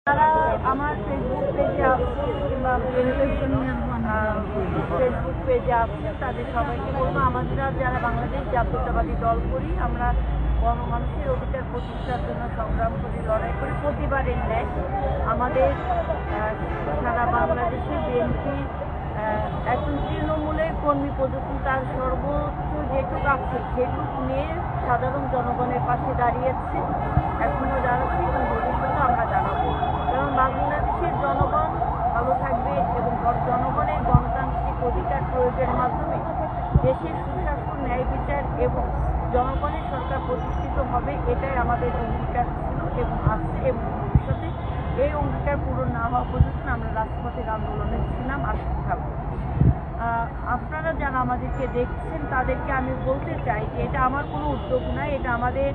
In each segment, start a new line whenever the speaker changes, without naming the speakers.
তারা আমার ফেসবুক পেজে আছে কিংবা ফেসবুক পেজে আছে তাদের সবাইকে বলবো, আমরা যারা বাংলাদেশ জাতীয়তাবাদী দল করি, আমরা গণমানুষের অধিকার প্রতিষ্ঠার জন্য সংগ্রাম করি, লড়াই করি প্রতিবারের ন্যায়। আমাদের সারা বাংলাদেশে বিএনপি একজন তৃণমূলের কর্মী পদ্ধতি তার সর্বোচ্চ যেটুকু আছে সেটুকু নিয়ে সাধারণ জনগণের পাশে দাঁড়িয়েছে, এখনও দাঁড়াচ্ছি এবং ভবিষ্যতে আমরা দাঁড়াবো। কারণ বাংলাদেশের জনগণ ভালো থাকবে এবং জনগণের গণতান্ত্রিক অধিকার প্রয়োগের মাধ্যমে দেশের সুশাসন, ন্যায় বিচার এবং জনগণের সরকার প্রতিষ্ঠিত হবে, এটাই আমাদের অঙ্গীকার ছিল এবং আছে এবং ভবিষ্যতে এই অঙ্গীকার পূরণ না হওয়া পর্যন্ত আমরা রাজপথের আন্দোলনে ছিলাম, আসতে থাকবো। আপনারা যারা আমাদেরকে দেখছেন তাদেরকে আমি বলতে চাই যে এটা আমার কোনো উদ্যোগ নয়, এটা আমাদের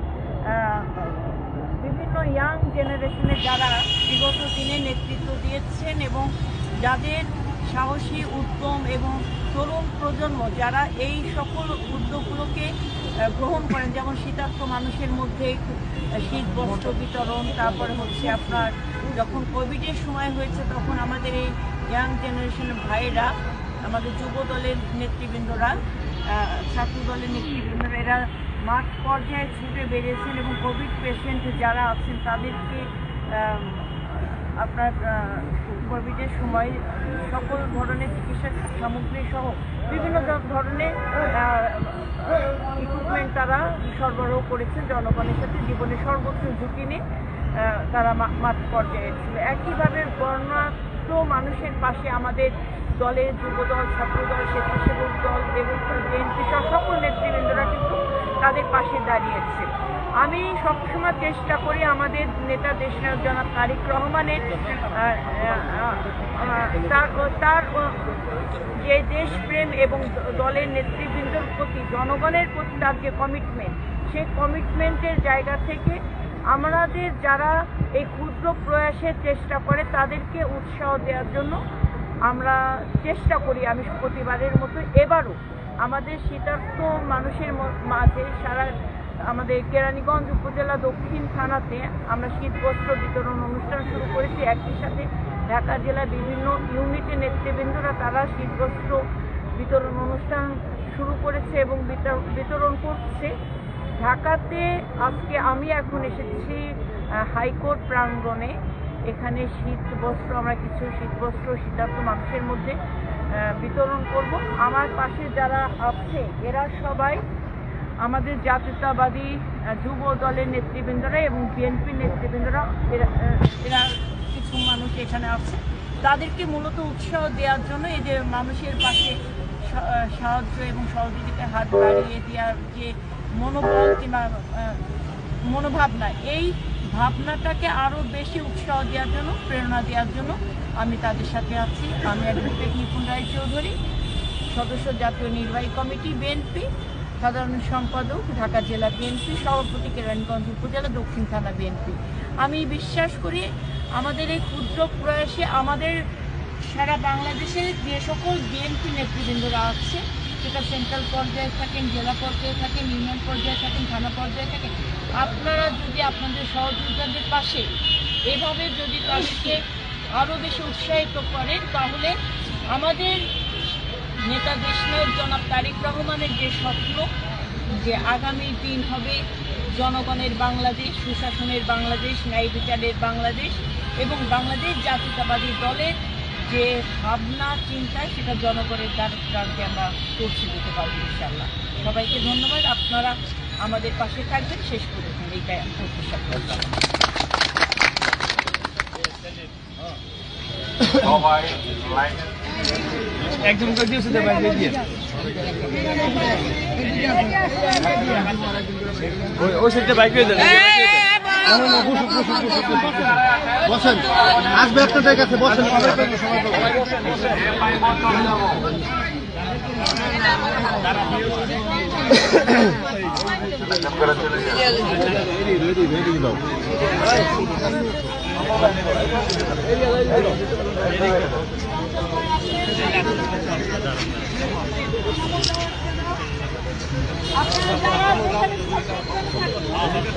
বিভিন্ন ইয়াং জেনারেশনের যারা বিগত দিনে নেতৃত্ব দিয়েছেন এবং যাদের সাহসী উদ্যম এবং তরুণ প্রজন্ম যারা এই সকল উদ্যোগগুলোকে গ্রহণ করেন, যেমন শীতার্ত মানুষের মধ্যে শীত বস্ত্র বিতরণ, তারপরে হচ্ছে আপনার যখন কোভিডের সময় হয়েছে তখন আমাদের এই ইয়াং জেনারেশনের ভাইয়েরা, আমাদের যুব দলের নেতৃবৃন্দরা, ছাত্র দলের নেতৃবৃন্দরা এরা মাঠ পর্যায়ে ছুটে বেরিয়েছেন এবং কোভিড পেশেন্ট যারা আছেন তাদেরকে আপনার কোভিডের সময় সকল ধরনের চিকিৎসা সামগ্রী সহ বিভিন্ন ধরনের ইকুইপমেন্ট তারা সরবরাহ করেছেন জনগণের সাথে, জীবনের সর্বোচ্চ ঝুঁকি নিয়ে তারা মাঠ পর্যায়ে ছিল। একইভাবে বর্ণাঢ্য মানুষের পাশে আমাদের দলের যুবদল, ছাত্রদল, স্বেচ্ছাসেবক দল এবং বিএনপি সকল নেতৃবৃন্দরা কিন্তু তাদের পাশে দাঁড়িয়েছে। আমি সবসময় চেষ্টা করি আমাদের নেতা দেশনায়ক জনাব তারেক রহমানের তার যে দেশপ্রেম এবং দলের নেতৃবৃন্দর প্রতি, জনগণের প্রতি তার যে কমিটমেন্ট, সেই কমিটমেন্টের জায়গা থেকে আমাদের যারা এই ক্ষুদ্র প্রয়াসের চেষ্টা করে তাদেরকে উৎসাহ দেওয়ার জন্য আমরা চেষ্টা করি। আমি প্রতিবারের মতো এবারও আমাদের শীতার্ত মানুষের মাঝে সারা আমাদের কেরানীগঞ্জ উপজেলা দক্ষিণ থানাতে আমরা শীতবস্ত্র বিতরণ অনুষ্ঠান শুরু করেছি। একই সাথে ঢাকা জেলার বিভিন্ন ইউনিটের নেতৃবৃন্দরা তারা শীতবস্ত্র বিতরণ অনুষ্ঠান শুরু করেছে এবং বিতরণ করছে। ঢাকাতে আজকে আমি এখন এসেছি হাইকোর্ট প্রাঙ্গণে, এখানে শীতবস্ত্র আমরা কিছু শীতবস্ত্র শীতার্ত মানুষের মধ্যে বিতরণ করব। আমার পাশে যারা আছে এরা সবাই আমাদের জাতীয়তাবাদী যুব দলের নেতৃবৃন্দরা এবং বিএনপির নেতৃবৃন্দরা, এরা কিছু মানুষ এখানে আছে, তাদেরকে মূলত উৎসাহ দেওয়ার জন্য এই যে মানুষের পাশে সাহায্য এবং সহযোগিতায় হাত বাড়িয়ে দেওয়ার যে মনোবল কিংবা মনোভাবনা, এই ভাবনাটাকে আরও বেশি উৎসাহ দেওয়ার জন্য, প্রেরণা দেওয়ার জন্য আমি তাদের সাথে আছি। আমি অ্যাডভোকেট নিপুণ রায়চৌধুরী, সদস্য জাতীয় নির্বাহী কমিটি বিএনপি, সাধারণ সম্পাদক ঢাকা জেলা বিএনপি, সভাপতি কেরানীগঞ্জ উপজেলা দক্ষিণ থানা বিএনপি। আমি বিশ্বাস করি আমাদের এই ক্ষুদ্র প্রয়াসে আমাদের সারা বাংলাদেশে যে সকল বিএনপি নেতৃবৃন্দরা আছে, সেটা সেন্ট্রাল পর্যায়ে থাকেন, জেলা পর্যায়ে থাকেন, ইউনিয়ন পর্যায়ে থাকেন, থানা পর্যায়ে থাকেন, আপনারা যদি আপনাদের সহযোদ্ধাদের পাশে এভাবে যদি তাদেরকে আরও বেশি উৎসাহিত করেন, তাহলে আমাদের নেতা দেশনায়ক জনাব তারেক রহমানের যে স্বপ্ন, যে আগামী দিন হবে জনগণের বাংলাদেশ, সুশাসনের বাংলাদেশ, ন্যায় বিচারের বাংলাদেশ এবং বাংলাদেশ জাতীয়তাবাদী দলের যে ভাবনা চিন্তা, সেটা জনগণের দ্বারকে আমরা পৌঁছে দিতে পারবো ইনশাআল্লাহ। সবাইকে ধন্যবাদ, আপনারা আমাদের পাশে থাকবেন শেষ পর্যন্ত, এইটাই আমি প্রত্যাশা করলাম।
একদম ওই সাইডটা বাইক হয়ে যাবে।
বসেন, আসবে আপনাদের কাছে, বসেন।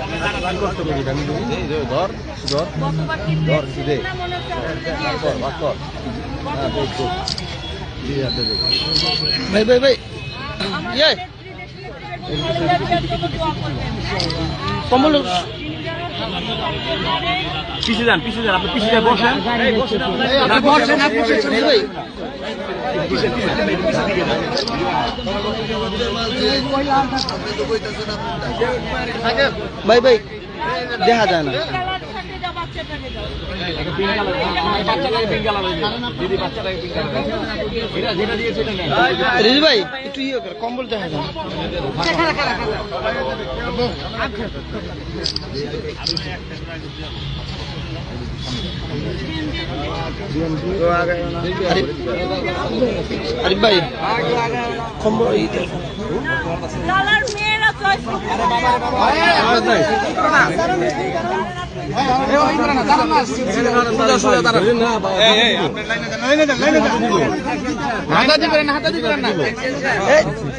আপনারা যারা যেখানে
ধর ধর
গতবার কি
ধর, সুদে।
না মনে হচ্ছে আপনারা দিয়েছেন?
ভাই ভাই ভাই
আমার
ইয়ে।
নেত্রী দেশনেত্রী বেগম খালেদা জিয়ার জন্য দোয়া করবেন।
কম্বল
পিছিয়ে যান আপনি পিছিয়ে যান বসেন এই বসেন
আপনি বসেন আপনি বসেন ভাই ভাই ভাই দেখা যায় না
কালার থাকে যা বাচ্চা থাকে যাও।
রিজু ভাই একটু ইয়ে কর কম্বল দেখা যায় না। আরিফ ভাই কম্বল
কালার মেয়েরা চয়েস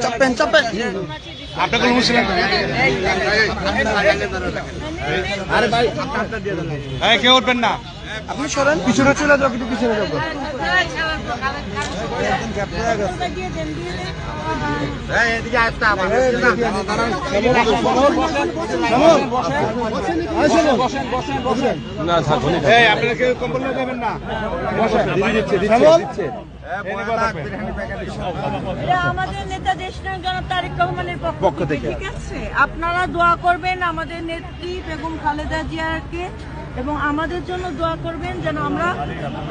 চাপেন চাপেন আরে ভাই
কেউ উঠবেন না
আপনি সরেন পিছনে চলে যাও কিন্তু পিছনে যাবো
আপনারা কেউ কম্বল না দেবেন না
এটা আমাদের নেতা দেশনায়ক জনাব তারেক রহমানের পক্ষ থেকে, ঠিক আছে? আপনারা দোয়া করবেন আমাদের নেত্রী বেগম খালেদা জিয়াকে এবং আমাদের জন্য দোয়া করবেন যেন আমরা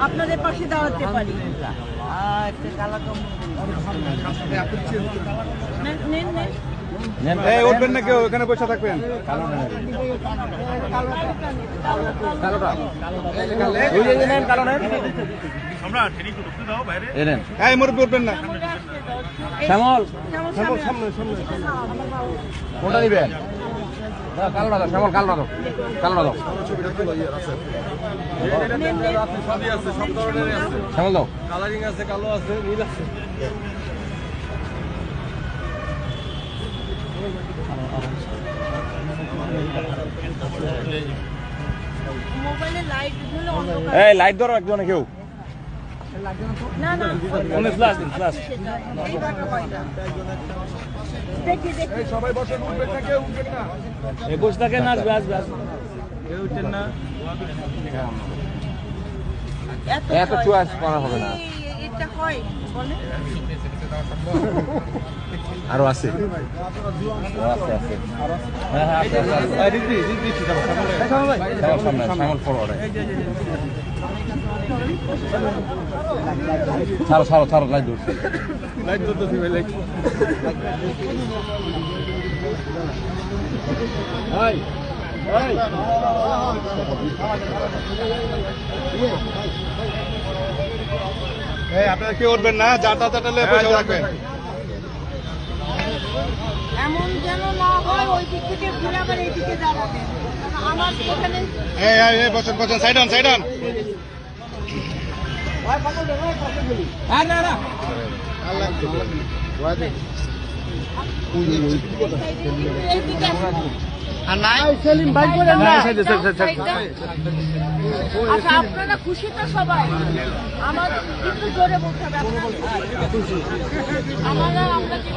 আপনাদের পাশে দাঁড়াতে পারি। নেন, নেন।
উঠবেন না কেউ এখানে বসে থাকবেন এই মুরব্বী উঠবেন না
শ্যামল
কোনটা নিবেন কালো দাও শ্যামল কালো দাও শ্যামল দাও কালারিং আছে কালো আছে নীল আছে
মোবাইলে লাইট হলে অন্ধকার।
এই লাইট ধরো একজনে কেউ
না না
ফ্লাশ ফ্লাশ
এইভাবে হয় না। দেখি
সবাই বসে উঠবেন না কেউ উঠবেন না এই বসে থাকেন আসবে কেউ উঠছেন না এত চয়েস করা হবে না
এটা হয় বলে
আরো আছে ছাড়ো লাইট ধরছি আপনারা কেউ উঠবেন না যাটা চাটালে বসে থাকবেন
এমন যেন না হয় ওই দিক থেকে ঘুরে আবার এই দিকে দাঁড়াবে। আমার এখানে
বসেন সাইড অন
এই দিকে
সেলিম বাইক করে না
আচ্ছা আপনারা খুশি তো সবাই? আমার কিন্তু জোরে বলতে হবে আমরা আপনাদেরকে